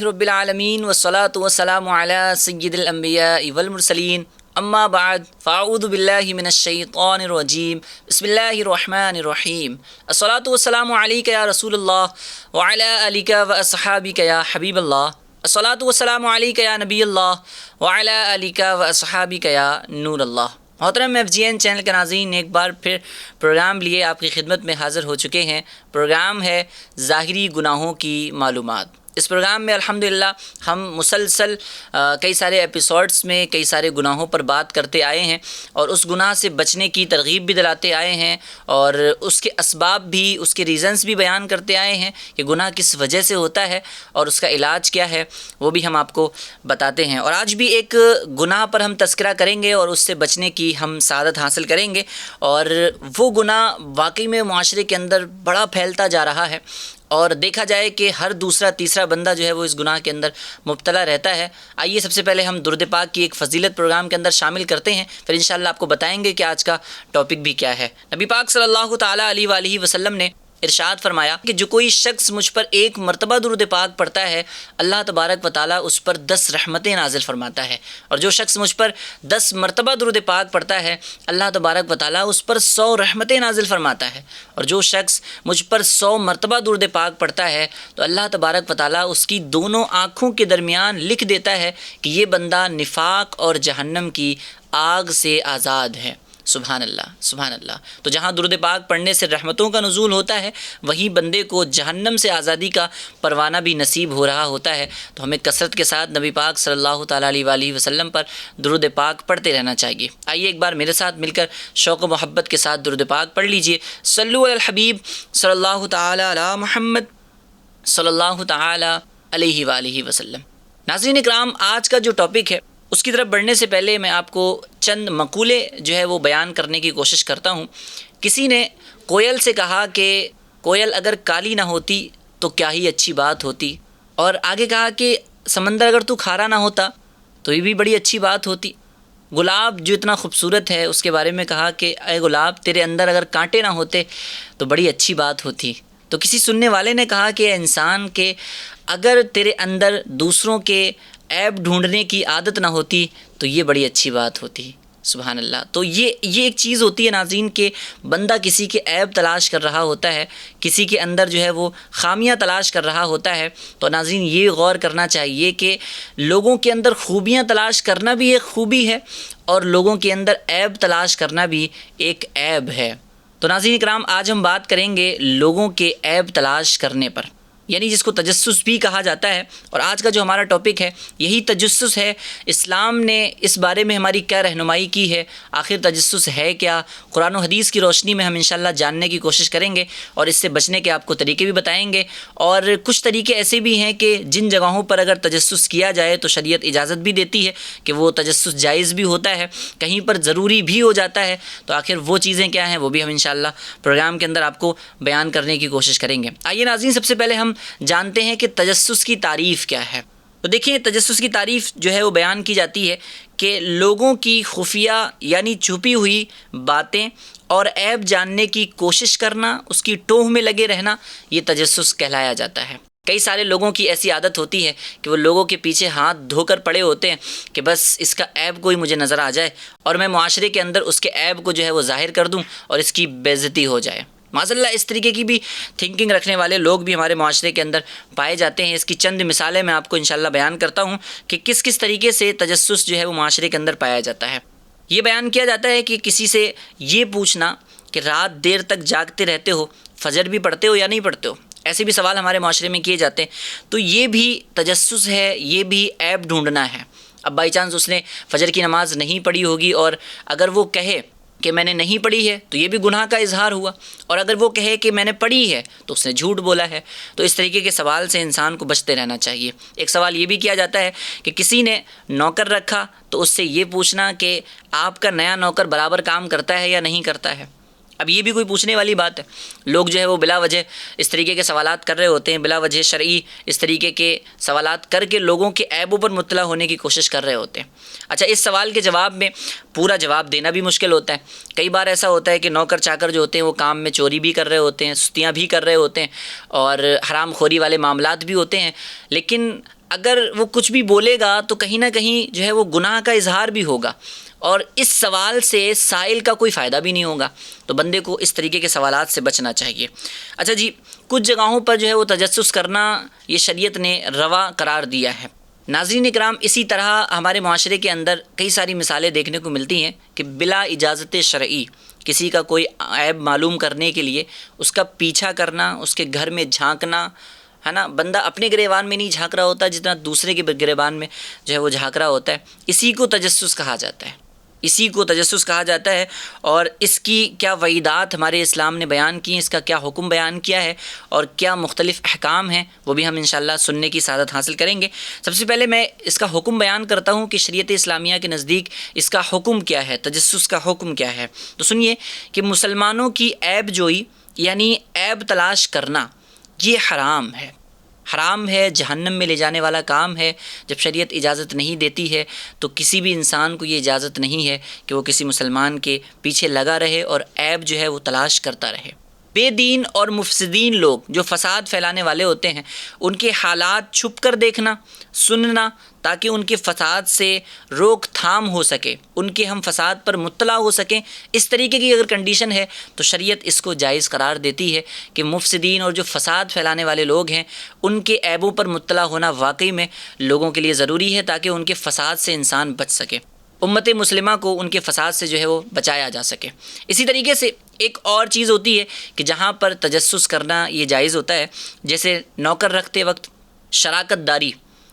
رب العالمین والصلاة والسلام علی سید الانبیاء والمرسلین اما بعد فاعوذ باللہ من الشیطان الرجیم بسم اللہ الرحمن الرحیم الصلاة والسلام علیک یا رسول اللہ وعلی آلک واصحابک یا حبیب اللہ الصلاة والسلام علیک یا نبی اللہ وعلی آلک واصحابک یا نور اللہ۔ محترم ایف جی این چینل کے ناظرین، ایک بار پھر پروگرام لیے آپ کی خدمت میں حاضر ہو چکے ہیں۔ پروگرام ہے ظاہری گناہوں کی معلومات۔ اس پروگرام میں الحمدللہ ہم مسلسل کئی سارے ایپیسوڈز میں کئی سارے گناہوں پر بات کرتے آئے ہیں اور اس گناہ سے بچنے کی ترغیب بھی دلاتے آئے ہیں اور اس کے اسباب بھی، اس کے ریزنز بھی بیان کرتے آئے ہیں کہ گناہ کس وجہ سے ہوتا ہے اور اس کا علاج کیا ہے، وہ بھی ہم آپ کو بتاتے ہیں۔ اور آج بھی ایک گناہ پر ہم تذکرہ کریں گے اور اس سے بچنے کی ہم سعادت حاصل کریں گے، اور وہ گناہ واقعی میں معاشرے کے اندر بڑا پھیلتا جا رہا ہے اور دیکھا جائے کہ ہر دوسرا تیسرا بندہ جو ہے وہ اس گناہ کے اندر مبتلا رہتا ہے۔ آئیے سب سے پہلے ہم درود پاک کی ایک فضیلت پروگرام کے اندر شامل کرتے ہیں، پھر انشاءاللہ آپ کو بتائیں گے کہ آج کا ٹاپک بھی کیا ہے۔ نبی پاک صلی اللہ تعالیٰ علیہ وآلہ وسلم نے ارشاد فرمایا کہ جو کوئی شخص مجھ پر ایک مرتبہ درود پاک پڑھتا ہے، اللہ تبارک و تعالیٰ اس پر 10 رحمتیں نازل فرماتا ہے، اور جو شخص مجھ پر 10 مرتبہ درود پاک پڑھتا ہے، اللہ تبارک و تعالیٰ اس پر 100 رحمتیں نازل فرماتا ہے، اور جو شخص مجھ پر 100 مرتبہ درود پاک پڑھتا ہے تو اللہ تبارک و تعالیٰ اس کی دونوں آنکھوں کے درمیان لکھ دیتا ہے کہ یہ بندہ نفاق اور جہنم کی آگ سے آزاد ہے۔ سبحان اللہ، سبحان اللہ۔ تو جہاں درود پاک پڑھنے سے رحمتوں کا نزول ہوتا ہے، وہیں بندے کو جہنم سے آزادی کا پروانہ بھی نصیب ہو رہا ہوتا ہے۔ تو ہمیں کثرت کے ساتھ نبی پاک صلی اللہ تعالیٰ علیہ وآلہ وسلم پر درود پاک پڑھتے رہنا چاہیے۔ آئیے ایک بار میرے ساتھ مل کر شوق و محبت کے ساتھ درود پاک پڑھ لیجئے۔ صلو علی الحبیب صلی اللہ تعالیٰ علی محمد صلی اللہ تعالیٰ علیہ وآلہ وسلم۔ ناظرین اکرام، آج کا جو ٹاپک ہے اس کی طرف بڑھنے سے پہلے میں آپ کو چند مقولے جو ہے وہ بیان کرنے کی کوشش کرتا ہوں۔ کسی نے کوئل سے کہا کہ کوئل اگر کالی نہ ہوتی تو کیا ہی اچھی بات ہوتی، اور آگے کہا کہ سمندر اگر تو کھارا نہ ہوتا تو یہ بھی بڑی اچھی بات ہوتی۔ گلاب جو اتنا خوبصورت ہے، اس کے بارے میں کہا کہ اے گلاب تیرے اندر اگر کانٹے نہ ہوتے تو بڑی اچھی بات ہوتی۔ تو کسی سننے والے نے کہا کہ اے انسان کے اگر تیرے اندر دوسروں کے عیب ڈھونڈنے کی عادت نہ ہوتی تو یہ بڑی اچھی بات ہوتی۔ سبحان اللہ۔ تو یہ ایک چیز ہوتی ہے ناظرین کہ بندہ کسی کے عیب تلاش کر رہا ہوتا ہے، کسی کے اندر جو ہے وہ خامیاں تلاش کر رہا ہوتا ہے، تو ناظرین یہ غور کرنا چاہیے کہ لوگوں کے اندر خوبیاں تلاش کرنا بھی ایک خوبی ہے اور لوگوں کے اندر عیب تلاش کرنا بھی ایک عیب ہے۔ تو ناظرین اکرام، آج ہم بات کریں گے لوگوں کے عیب تلاش کرنے پر، یعنی جس کو تجسس بھی کہا جاتا ہے، اور آج کا جو ہمارا ٹاپک ہے یہی تجسس ہے۔ اسلام نے اس بارے میں ہماری کیا رہنمائی کی ہے، آخر تجسس ہے کیا، قرآن و حدیث کی روشنی میں ہم انشاءاللہ جاننے کی کوشش کریں گے اور اس سے بچنے کے آپ کو طریقے بھی بتائیں گے۔ اور کچھ طریقے ایسے بھی ہیں کہ جن جگہوں پر اگر تجسس کیا جائے تو شریعت اجازت بھی دیتی ہے کہ وہ تجسس جائز بھی ہوتا ہے، کہیں پر ضروری بھی ہو جاتا ہے۔ تو آخر وہ چیزیں کیا ہیں وہ بھی ہم انشاءاللہ پروگرام کے اندر آپ کو بیان کرنے کی کوشش کریں گے۔ آئیے ناظرین، سب سے پہلے ہم جانتے ہیں کہ تجسس کی تعریف کیا ہے۔ تو دیکھیں، تجسس کی تعریف جو ہے وہ بیان کی جاتی ہے کہ لوگوں کی خفیہ یعنی چھپی ہوئی باتیں اور عیب جاننے کی کوشش کرنا، اس کی ٹوہ میں لگے رہنا، یہ تجسس کہلایا جاتا ہے۔ کئی سارے لوگوں کی ایسی عادت ہوتی ہے کہ وہ لوگوں کے پیچھے ہاتھ دھو کر پڑے ہوتے ہیں کہ بس اس کا عیب کوئی مجھے نظر آ جائے اور میں معاشرے کے اندر اس کے عیب کو جو ہے وہ ظاہر کر دوں اور اس کی بے عزتی ہو جائے۔ معاذاللہ اس طریقے کی بھی تھنکنگ رکھنے والے لوگ بھی ہمارے معاشرے کے اندر پائے جاتے ہیں۔ اس کی چند مثالیں میں آپ کو انشاءاللہ بیان کرتا ہوں کہ کس کس طریقے سے تجسس جو ہے وہ معاشرے کے اندر پایا جاتا ہے۔ یہ بیان کیا جاتا ہے کہ کسی سے یہ پوچھنا کہ رات دیر تک جاگتے رہتے ہو، فجر بھی پڑھتے ہو یا نہیں پڑھتے ہو، ایسے بھی سوال ہمارے معاشرے میں کیے جاتے ہیں۔ تو یہ بھی تجسس ہے، یہ بھی عیب ڈھونڈنا ہے۔ اب بائی چانس اس نے فجر کی نماز نہیں پڑھی ہوگی، اور اگر وہ کہے کہ میں نے نہیں پڑھی ہے تو یہ بھی گناہ کا اظہار ہوا، اور اگر وہ کہے کہ میں نے پڑھی ہے تو اس نے جھوٹ بولا ہے۔ تو اس طریقے کے سوال سے انسان کو بچتے رہنا چاہیے۔ ایک سوال یہ بھی کیا جاتا ہے کہ کسی نے نوکر رکھا تو اس سے یہ پوچھنا کہ آپ کا نیا نوکر برابر کام کرتا ہے یا نہیں کرتا ہے۔ اب یہ بھی کوئی پوچھنے والی بات ہے؟ لوگ جو ہے وہ بلا وجہ اس طریقے کے سوالات کر رہے ہوتے ہیں، بلا وجہ شرعی اس طریقے کے سوالات کر کے لوگوں کے عیبوں پر مطلع ہونے کی کوشش کر رہے ہوتے ہیں۔ اچھا، اس سوال کے جواب میں پورا جواب دینا بھی مشکل ہوتا ہے۔ کئی بار ایسا ہوتا ہے کہ نوکر چاکر جو ہوتے ہیں وہ کام میں چوری بھی کر رہے ہوتے ہیں، سستیاں بھی کر رہے ہوتے ہیں، اور حرام خوری والے معاملات بھی ہوتے ہیں، لیکن اگر وہ کچھ بھی بولے گا تو کہیں نہ کہیں جو ہے وہ گناہ کا اظہار بھی ہوگا، اور اس سوال سے سائل کا کوئی فائدہ بھی نہیں ہوگا۔ تو بندے کو اس طریقے کے سوالات سے بچنا چاہیے۔ اچھا جی، کچھ جگہوں پر جو ہے وہ تجسس کرنا یہ شریعت نے روا قرار دیا ہے۔ ناظرین اکرام، اسی طرح ہمارے معاشرے کے اندر کئی ساری مثالیں دیکھنے کو ملتی ہیں کہ بلا اجازت شرعی کسی کا کوئی عیب معلوم کرنے کے لیے اس کا پیچھا کرنا، اس کے گھر میں جھانکنا، ہے نا۔ بندہ اپنے گریبان میں نہیں جھانک رہا ہوتا جتنا دوسرے کے گریبان میں جو ہے وہ جھانک رہا ہوتا ہے، اسی کو تجسس کہا جاتا ہے، اسی کو تجسس کہا جاتا ہے۔ اور اس کی کیا وعیدات ہمارے اسلام نے بیان کی ہیں، اس کا کیا حکم بیان کیا ہے اور کیا مختلف احکام ہیں، وہ بھی ہم انشاءاللہ سننے کی سعادت حاصل کریں گے۔ سب سے پہلے میں اس کا حکم بیان کرتا ہوں کہ شریعت اسلامیہ کے نزدیک اس کا حکم کیا ہے، تجسس کا حکم کیا ہے۔ تو سنیے کہ مسلمانوں کی عیب جوئی یعنی عیب تلاش کرنا یہ حرام ہے، حرام ہے، جہنم میں لے جانے والا کام ہے۔ جب شریعت اجازت نہیں دیتی ہے تو کسی بھی انسان کو یہ اجازت نہیں ہے کہ وہ کسی مسلمان کے پیچھے لگا رہے اور عیب جو ہے وہ تلاش کرتا رہے۔ بے دین اور مفسدین لوگ جو فساد پھیلانے والے ہوتے ہیں، ان کے حالات چھپ کر دیکھنا، سننا، تاکہ ان کے فساد سے روک تھام ہو سکے، ان کے ہم فساد پر مطلع ہو سکیں، اس طریقے کی اگر کنڈیشن ہے تو شریعت اس کو جائز قرار دیتی ہے کہ مفسدین اور جو فساد پھیلانے والے لوگ ہیں ان کے عیبوں پر مطلع ہونا واقعی میں لوگوں کے لیے ضروری ہے تاکہ ان کے فساد سے انسان بچ سکے، امت مسلمہ کو ان کے فساد سے جو ہے وہ بچایا جا سکے۔ اسی طریقے سے ایک اور چیز ہوتی ہے کہ جہاں پر تجسس کرنا یہ جائز ہوتا ہے، جیسے نوکر رکھتے وقت شراکت داری،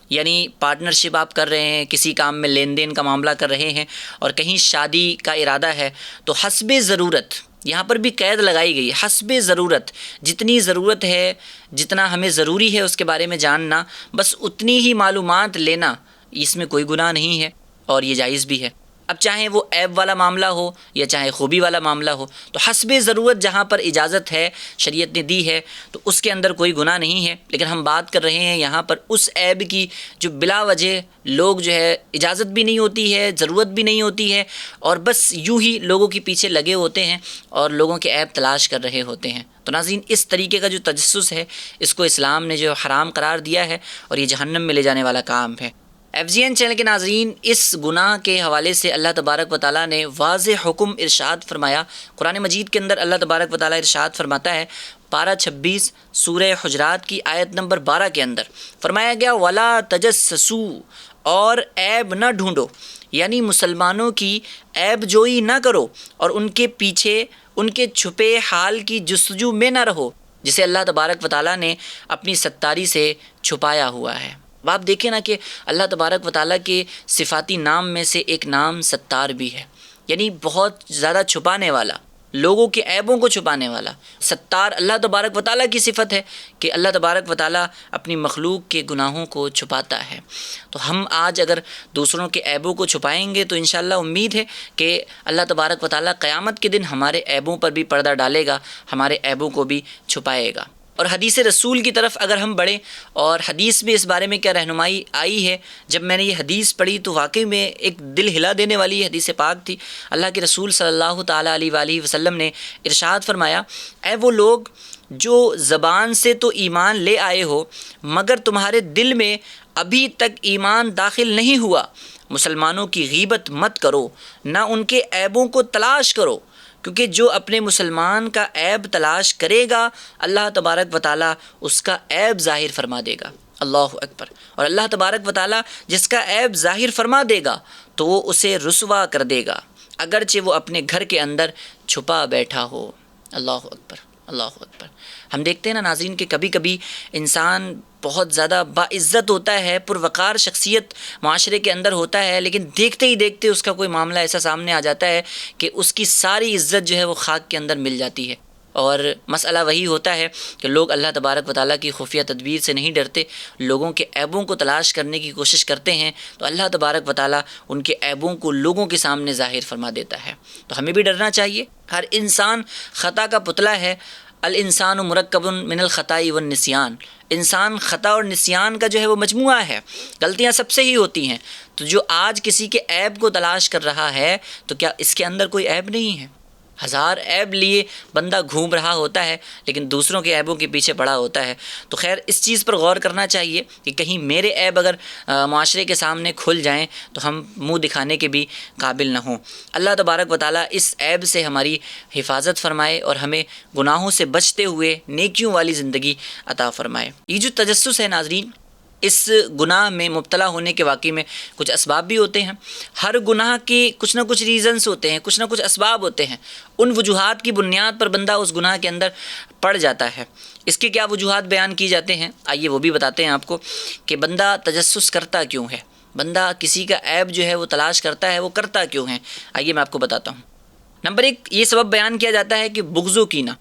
یعنی پارٹنرشپ آپ کر رہے ہیں، کسی کام میں لین دین کا معاملہ کر رہے ہیں اور کہیں شادی کا ارادہ ہے تو حسب ضرورت، یہاں پر بھی قید لگائی گئی، حسب ضرورت، جتنی ضرورت ہے، جتنا ہمیں ضروری ہے اس کے بارے میں جاننا، بس اتنی ہی معلومات لینا، اس میں کوئی گناہ نہیں ہے اور یہ جائز بھی ہے۔ اب چاہے وہ عیب والا معاملہ ہو یا چاہے خوبی والا معاملہ ہو، تو حسب ضرورت جہاں پر اجازت ہے، شریعت نے دی ہے، تو اس کے اندر کوئی گناہ نہیں ہے۔ لیکن ہم بات کر رہے ہیں یہاں پر اس عیب کی جو بلا وجہ لوگ جو ہے اجازت بھی نہیں ہوتی ہے، ضرورت بھی نہیں ہوتی ہے، اور بس یوں ہی لوگوں کے پیچھے لگے ہوتے ہیں اور لوگوں کے عیب تلاش کر رہے ہوتے ہیں۔ تو ناظرین، اس طریقے کا جو تجسس ہے اس کو اسلام نے جو حرام قرار دیا ہے اور یہ جہنم میں لے جانے والا کام ہے۔ FGN چینل کے ناظرین، اس گناہ کے حوالے سے اللہ تبارک و تعالیٰ نے واضح حکم ارشاد فرمایا۔ قرآن مجید کے اندر اللہ تبارک و تعالیٰ ارشاد فرماتا ہے، پارہ 26 سورہ حجرات کی آیت نمبر 12 کے اندر فرمایا گیا، وَلَا تَجَسَّسُوا، اور عیب نہ ڈھونڈو، یعنی مسلمانوں کی عیب جوئی نہ کرو اور ان کے پیچھے، ان کے چھپے حال کی جستجو میں نہ رہو، جسے اللہ تبارک و تعالیٰ نے اپنی ستاری سے چھپایا ہوا ہے۔ اب آپ دیکھیں نا کہ اللہ تبارک و تعالیٰ کے صفاتی نام میں سے ایک نام ستار بھی ہے، یعنی بہت زیادہ چھپانے والا، لوگوں کے عیبوں کو چھپانے والا۔ ستار اللہ تبارک و تعالیٰ کی صفت ہے کہ اللہ تبارک و تعالیٰ اپنی مخلوق کے گناہوں کو چھپاتا ہے۔ تو ہم آج اگر دوسروں کے عیبوں کو چھپائیں گے تو انشاءاللہ امید ہے کہ اللہ تبارک و تعالیٰ قیامت کے دن ہمارے عیبوں پر بھی پردہ ڈالے گا، ہمارے عیبوں کو بھی چھپائے گا۔ اور حدیث رسول کی طرف اگر ہم بڑھیں، اور حدیث میں اس بارے میں کیا رہنمائی آئی ہے، جب میں نے یہ حدیث پڑھی تو واقعی میں ایک دل ہلا دینے والی حدیث پاک تھی۔ اللہ کے رسول صلی اللہ تعالیٰ علیہ وآلہ وسلم نے ارشاد فرمایا، اے وہ لوگ جو زبان سے تو ایمان لے آئے ہو مگر تمہارے دل میں ابھی تک ایمان داخل نہیں ہوا، مسلمانوں کی غیبت مت کرو، نہ ان کے عیبوں کو تلاش کرو، کیونکہ جو اپنے مسلمان کا عیب تلاش کرے گا اللہ تبارک و تعالیٰ اس کا عیب ظاہر فرما دے گا۔ اللہ اکبر۔ اور اللہ تبارک و تعالیٰ جس کا عیب ظاہر فرما دے گا تو وہ اسے رسوا کر دے گا، اگرچہ وہ اپنے گھر کے اندر چھپا بیٹھا ہو۔ اللہ اکبر، اللہ اکبر۔ ہم دیکھتے ہیں نا ناظرین کہ کبھی کبھی انسان بہت زیادہ باعزت ہوتا ہے، پروقار شخصیت معاشرے کے اندر ہوتا ہے، لیکن دیکھتے ہی دیکھتے اس کا کوئی معاملہ ایسا سامنے آ جاتا ہے کہ اس کی ساری عزت جو ہے وہ خاک کے اندر مل جاتی ہے۔ اور مسئلہ وہی ہوتا ہے کہ لوگ اللہ تبارک و تعالیٰ کی خفیہ تدبیر سے نہیں ڈرتے، لوگوں کے عیبوں کو تلاش کرنے کی کوشش کرتے ہیں تو اللہ تبارک و تعالیٰ ان کے عیبوں کو لوگوں کے سامنے ظاہر فرما دیتا ہے۔ تو ہمیں بھی ڈرنا چاہیے، ہر انسان خطا کا پتلا ہے۔ الانسان مرکب من الخطاء والنسیان، انسان خطا اور نسیان کا جو ہے وہ مجموعہ ہے، غلطیاں سب سے ہی ہوتی ہیں۔ تو جو آج کسی کے عیب کو تلاش کر رہا ہے تو کیا اس کے اندر کوئی عیب نہیں ہے؟ ہزار عیب لیے بندہ گھوم رہا ہوتا ہے لیکن دوسروں کے عیبوں کے پیچھے پڑا ہوتا ہے۔ تو خیر اس چیز پر غور کرنا چاہیے کہ کہیں میرے عیب اگر معاشرے کے سامنے کھل جائیں تو ہم منہ دکھانے کے بھی قابل نہ ہوں۔ اللہ تبارک و تعالیٰ اس عیب سے ہماری حفاظت فرمائے اور ہمیں گناہوں سے بچتے ہوئے نیکیوں والی زندگی عطا فرمائے۔ یہ جو تجسس ہے ناظرین، اس گناہ میں مبتلا ہونے کے واقعی میں کچھ اسباب بھی ہوتے ہیں۔ ہر گناہ کے کچھ نہ کچھ ریزنز ہوتے ہیں، کچھ نہ کچھ اسباب ہوتے ہیں۔ ان وجوہات کی بنیاد پر بندہ اس گناہ کے اندر پڑ جاتا ہے۔ اس کے کیا وجوہات بیان کی جاتے ہیں، آئیے وہ بھی بتاتے ہیں آپ کو کہ بندہ تجسس کرتا کیوں ہے، بندہ کسی کا عیب جو ہے وہ تلاش کرتا ہے، وہ کرتا کیوں ہے۔ آئیے میں آپ کو بتاتا ہوں۔ نمبر 1 یہ سبب بیان کیا جاتا ہے کہ بغض و کینہ۔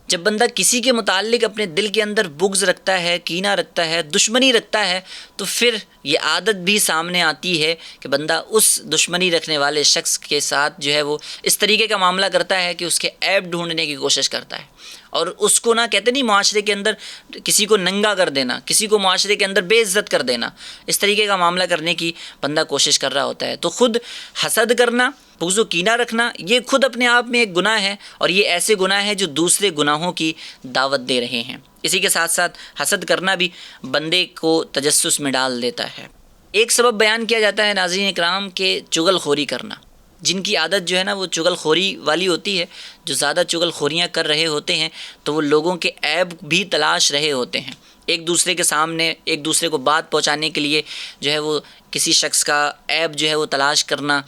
جب بندہ کسی کے متعلق اپنے دل کے اندر بغض رکھتا ہے، کینہ رکھتا ہے، دشمنی رکھتا ہے، تو پھر یہ عادت بھی سامنے آتی ہے کہ بندہ اس دشمنی رکھنے والے شخص کے ساتھ جو ہے وہ اس طریقے کا معاملہ کرتا ہے کہ اس کے عیب ڈھونڈنے کی کوشش کرتا ہے، اور اس کو نہ کہتے نہیں معاشرے کے اندر کسی کو ننگا کر دینا، کسی کو معاشرے کے اندر بے عزت کر دینا، اس طریقے کا معاملہ کرنے کی بندہ کوشش کر رہا ہوتا ہے۔ تو خود حسد کرنا، بغض و کینہ رکھنا، یہ خود اپنے آپ میں ایک گناہ ہے، اور یہ ایسے گناہ ہیں جو دوسرے گناہوں کی دعوت دے رہے ہیں۔ اسی کے ساتھ ساتھ حسد کرنا بھی بندے کو تجسس میں ڈال دیتا ہے۔ ایک سبب بیان کیا جاتا ہے ناظرین اکرام کہ چغل خوری کرنا۔ جن کی عادت جو ہے نا وہ چغل خوری والی ہوتی ہے، جو زیادہ چغل خوریاں کر رہے ہوتے ہیں تو وہ لوگوں کے عیب بھی تلاش رہے ہوتے ہیں، ایک دوسرے کے سامنے ایک دوسرے کو بات پہنچانے کے لیے جو ہے وہ کسی شخص کا عیب جو ہے وہ تلاش کرنا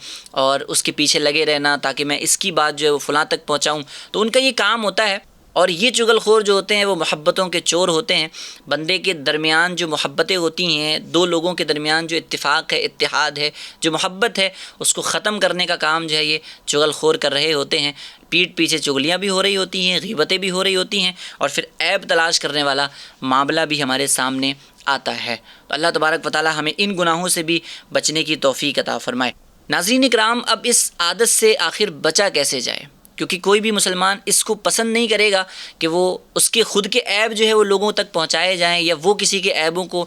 اور اس کے پیچھے لگے رہنا تاکہ میں اس کی بات جو ہے وہ فلاں تک پہنچاؤں۔ تو ان کا یہ کام ہوتا ہے، اور یہ چغل خور جو ہوتے ہیں وہ محبتوں کے چور ہوتے ہیں۔ بندے کے درمیان جو محبتیں ہوتی ہیں، دو لوگوں کے درمیان جو اتفاق ہے، اتحاد ہے، جو محبت ہے، اس کو ختم کرنے کا کام جو ہے یہ چغل خور کر رہے ہوتے ہیں۔ پیٹھ پیچھے چغلیاں بھی ہو رہی ہوتی ہیں، غیبتیں بھی ہو رہی ہوتی ہیں، اور پھر عیب تلاش کرنے والا معاملہ بھی ہمارے سامنے آتا ہے۔ تو اللہ تبارک و تعالی ہمیں ان گناہوں سے بھی بچنے کی توفیق عطا فرمائے۔ ناظرین اکرام، اب اس عادت سے آخر بچا کیسے جائے؟ کیونکہ کوئی بھی مسلمان اس کو پسند نہیں کرے گا کہ وہ اس کے خود کے عیب جو ہے وہ لوگوں تک پہنچائے جائیں یا وہ کسی کے عیبوں کو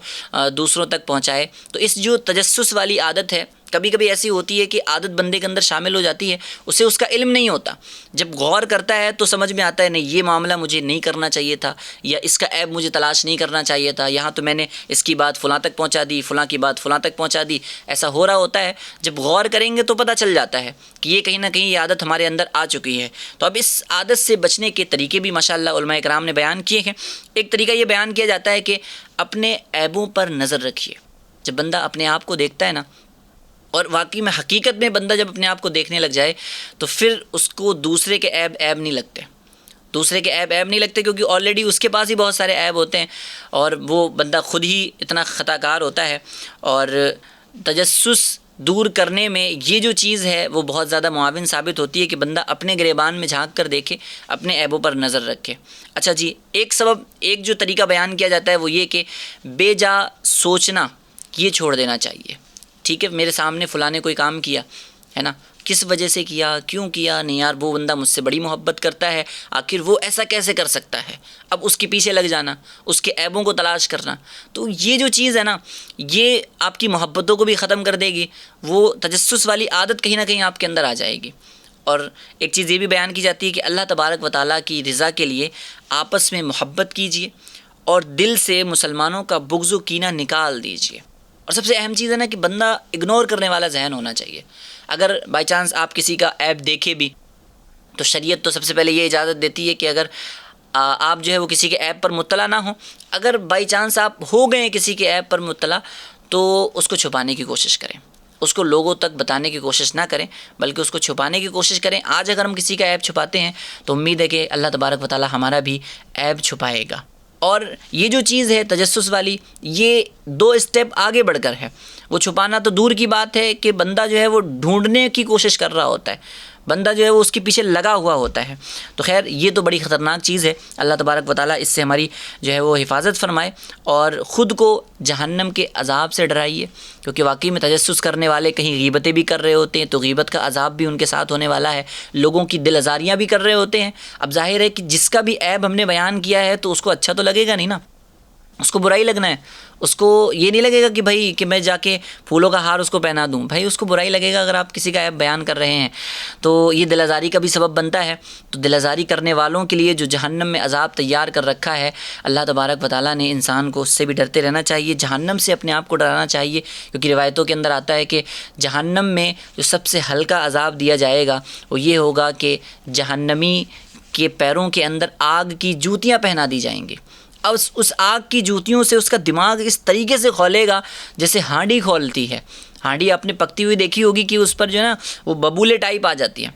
دوسروں تک پہنچائے۔ تو اس جو تجسس والی عادت ہے، کبھی کبھی ایسی ہوتی ہے کہ عادت بندے کے اندر شامل ہو جاتی ہے، اسے اس کا علم نہیں ہوتا، جب غور کرتا ہے تو سمجھ میں آتا ہے نہیں یہ معاملہ مجھے نہیں کرنا چاہیے تھا، یا اس کا عیب مجھے تلاش نہیں کرنا چاہیے تھا، یہاں تو میں نے اس کی بات فلاں تک پہنچا دی، فلاں کی بات فلاں تک پہنچا دی، ایسا ہو رہا ہوتا ہے۔ جب غور کریں گے تو پتہ چل جاتا ہے کہ یہ کہیں نہ کہیں یہ عادت ہمارے اندر آ چکی ہے۔ تو اب اس عادت سے بچنے کے طریقے بھی ماشاءاللہ علماء کرام نے بیان کیے ہیں۔ ایک طریقہ یہ بیان کیا جاتا ہے کہ اپنے عیبوں پر نظر رکھیے۔ جب بندہ اپنے آپ کو دیکھتا ہے نا، اور واقعی میں حقیقت میں بندہ جب اپنے آپ کو دیکھنے لگ جائے تو پھر اس کو دوسرے کے عیب نہیں لگتے، دوسرے کے عیب نہیں لگتے، کیونکہ آلریڈی اس کے پاس ہی بہت سارے عیب ہوتے ہیں، اور وہ بندہ خود ہی اتنا خطا کار ہوتا ہے۔ اور تجسس دور کرنے میں یہ جو چیز ہے وہ بہت زیادہ معاون ثابت ہوتی ہے کہ بندہ اپنے گریبان میں جھانک کر دیکھے، اپنے عیبوں پر نظر رکھے۔ اچھا جی، ایک جو طریقہ بیان کیا جاتا ہے وہ یہ کہ بے جا سوچنا یہ چھوڑ دینا چاہیے۔ ٹھیک ہے، میرے سامنے فلاں نے کوئی کام کیا ہے نا، کس وجہ سے کیا، کیوں کیا، نہیں یار وہ بندہ مجھ سے بڑی محبت کرتا ہے، آخر وہ ایسا کیسے کر سکتا ہے، اب اس کے پیچھے لگ جانا، اس کے عیبوں کو تلاش کرنا، تو یہ جو چیز ہے نا یہ آپ کی محبتوں کو بھی ختم کر دے گی، وہ تجسس والی عادت کہیں نہ کہیں آپ کے اندر آ جائے گی۔ اور ایک چیز یہ بھی بیان کی جاتی ہے کہ اللہ تبارک و تعالیٰ کی رضا کے لیے آپس میں محبت کیجیے اور دل سے مسلمانوں کا بغض و کینہ نکال دیجیے۔ اور سب سے اہم چیز ہے نا کہ بندہ اگنور کرنے والا ذہن ہونا چاہیے۔ اگر بائی چانس آپ کسی کا عیب دیکھے بھی تو شریعت تو سب سے پہلے یہ اجازت دیتی ہے کہ اگر آپ جو ہے وہ کسی کے عیب پر مطلع نہ ہوں، اگر بائی چانس آپ ہو گئے کسی کے عیب پر مطلع تو اس کو چھپانے کی کوشش کریں، اس کو لوگوں تک بتانے کی کوشش نہ کریں بلکہ اس کو چھپانے کی کوشش کریں۔ آج اگر ہم کسی کا عیب چھپاتے ہیں تو امید ہے کہ اللہ تبارک و تعالی ہمارا بھی عیب چھپائے گا۔ اور یہ جو چیز ہے تجسس والی، یہ 2 اسٹیپ آگے بڑھ کر ہے۔ وہ چھپانا تو دور کی بات ہے کہ بندہ جو ہے وہ ڈھونڈنے کی کوشش کر رہا ہوتا ہے، بندہ جو ہے وہ اس کے پیچھے لگا ہوا ہوتا ہے۔ تو خیر یہ تو بڑی خطرناک چیز ہے، اللہ تبارک و تعالیٰ اس سے ہماری جو ہے وہ حفاظت فرمائے، اور خود کو جہنم کے عذاب سے ڈرائیے، کیونکہ واقعی میں تجسس کرنے والے کہیں غیبتیں بھی کر رہے ہوتے ہیں تو غیبت کا عذاب بھی ان کے ساتھ ہونے والا ہے، لوگوں کی دل آزاریاں بھی کر رہے ہوتے ہیں۔ اب ظاہر ہے کہ جس کا بھی عیب ہم نے بیان کیا ہے تو اس کو اچھا تو لگے گا نہیں نا، اس کو برائی لگنا ہے، اس کو یہ نہیں لگے گا کہ بھائی کہ میں جا کے پھولوں کا ہار اس کو پہنا دوں، بھائی اس کو برائی لگے گا اگر آپ کسی کا عیب بیان کر رہے ہیں، تو یہ دل آزاری کا بھی سبب بنتا ہے۔ تو دل آزاری کرنے والوں کے لیے جو جہنم میں عذاب تیار کر رکھا ہے، اللہ تبارک و تعالیٰ نے انسان کو اس سے بھی ڈرتے رہنا چاہیے، جہنم سے اپنے آپ کو ڈرانا چاہیے، کیونکہ روایتوں کے اندر آتا ہے کہ جہنم میں جو سب سے ہلکا عذاب دیا جائے گا وہ یہ ہوگا کہ جہنمی کے پیروں کے اندر آگ کی جوتیاں پہنا دی جائیں گی۔ اب اس آگ کی جوتیوں سے اس کا دماغ اس طریقے سے کھولے گا جیسے ہانڈی کھولتی ہے۔ ہانڈی آپ نے پکتی ہوئی دیکھی ہوگی کہ اس پر جو ہے نا وہ ببولے ٹائپ آ جاتی ہیں،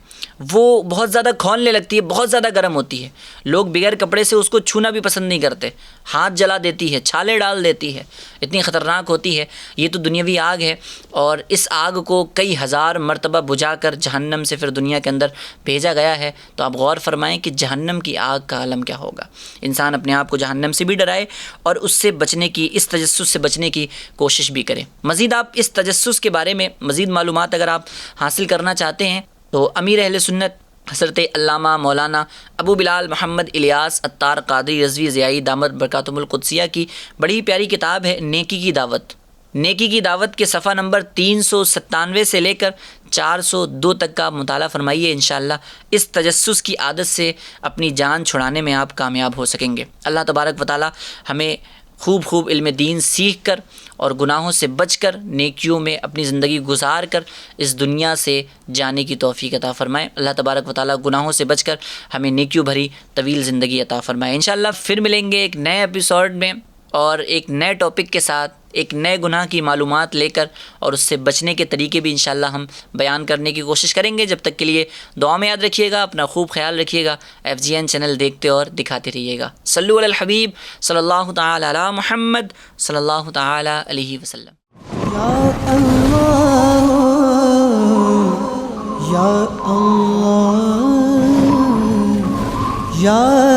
وہ بہت زیادہ کھولنے لگتی ہے، بہت زیادہ گرم ہوتی ہے، لوگ بغیر کپڑے سے اس کو چھونا بھی پسند نہیں کرتے، ہاتھ جلا دیتی ہے، چھالے ڈال دیتی ہے، اتنی خطرناک ہوتی ہے۔ یہ تو دنیاوی آگ ہے، اور اس آگ کو کئی ہزار مرتبہ بجھا کر جہنم سے پھر دنیا کے اندر بھیجا گیا ہے۔ تو آپ غور فرمائیں کہ جہنم کی آگ کا عالم کیا ہوگا۔ انسان اپنے آپ کو جہنم سے بھی ڈرائے اور اس سے بچنے کی، اس تجسس سے بچنے کی کوشش بھی کرے۔ مزید آپ اس تجسس کے بارے میں مزید معلومات اگر آپ حاصل کرنا چاہتے ہیں تو امیر اہل سنت حضرت علامہ مولانا ابو بلال محمد الیاس عطار قادری رضوی ضیائی دامت برکاتہم القدسیہ کی بڑی پیاری کتاب ہے نیکی کی دعوت۔ نیکی کی دعوت کے صفحہ نمبر 397 سے لے کر 402 تک کا مطالعہ فرمائیے، انشاءاللہ اس تجسس کی عادت سے اپنی جان چھڑانے میں آپ کامیاب ہو سکیں گے۔ اللہ تبارک و تعالی ہمیں خوب علم دین سیکھ کر اور گناہوں سے بچ کر نیکیوں میں اپنی زندگی گزار کر اس دنیا سے جانے کی توفیق عطا فرمائے۔ اللہ تبارک و تعالی گناہوں سے بچ کر ہمیں نیکیوں بھری طویل زندگی عطا فرمائے۔ انشاءاللہ پھر ملیں گے ایک نئے ایپیسوڈ میں اور ایک نئے ٹاپک کے ساتھ، ایک نئے گناہ کی معلومات لے کر، اور اس سے بچنے کے طریقے بھی انشاءاللہ ہم بیان کرنے کی کوشش کریں گے۔ جب تک کے لیے دعا میں یاد رکھیے گا، اپنا خوب خیال رکھیے گا، FGN چینل دیکھتے اور دکھاتے رہیے گا۔ صلو علی الحبیب صلی اللہ تعالی علی محمد صلی اللہ تعالی علیہ وسلم۔ یا اللہ یا اللہ یا